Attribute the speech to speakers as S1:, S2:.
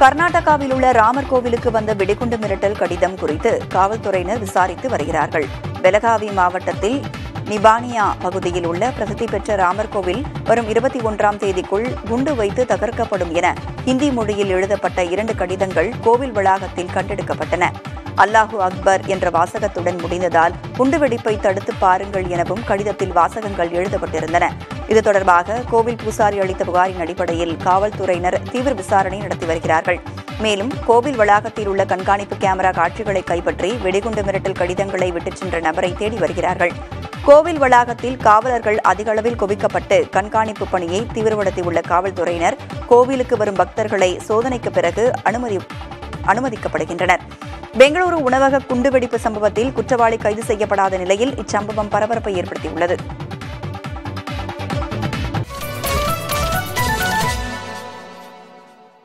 S1: கர்நாடகாவில் உள்ள ராமர் கோவிலுக்கு வந்த வெடிகுண்டு மிரட்டல் கடிதம் குறித்து காவல்துறையினர் விசாரித்து வருகிறார்கள். பெலகாவி மாவட்டத்தில் நிபானியா பகுதியில் உள்ள பிரசித்தி பெற்ற ராமர் கோவில் வரும் 21ஆம் தேதிக்குள் குண்டு வைத்து தகர்க்கப்படும் என ஹிந்தி மொழியில் எழுதப்பட்ட 2 கடிதங்கள் கோவில் வளாகத்தில் கண்டெடுக்கப்பட்டன. அல்லாஹு அக்பர் என்ற வாசகத்துடன் முடிந்ததால் குண்டுவெடிப்பை தடுத்து பாருங்கள் எனவும் கடிதத்தில் வாசகங்கள் எழுதப்பட்டிருந்தன. இது தொடர்பாக கோவில் பூசாரி அளித்த புகாரின் அடிப்படையில் காவல்துறையினர் தீவிர விசாரணை நடத்தி வருகிறார்கள். மேலும் கோவில் வளாகத்தில் உள்ள கண்காணிப்பு கேமரா காட்சிகளை கைப்பற்றி வெடிகுண்டு மிரட்டல் கடிதங்களை விட்டுச் சென்ற நபரை தேடி வருகிறார்கள். கோவில் வளாகத்தில் காவலர்கள் அதிக அளவில் குவிக்கப்பட்டு கண்காணிப்பு பணியை தீவிரப்படுத்தியுள்ள காவல்துறையினர் கோவிலுக்கு வரும் பக்தர்களை சோதனைக்கு பிறகு அனுமதிக்கப்படுகின்றனர். பெங்களூரு உணவக குண்டுவெடிப்பு சம்பவத்தில் குற்றவாளி கைது செய்யப்படாத நிலையில் இச்சம்பவம் பரபரப்பை ஏற்படுத்தியுள்ளது.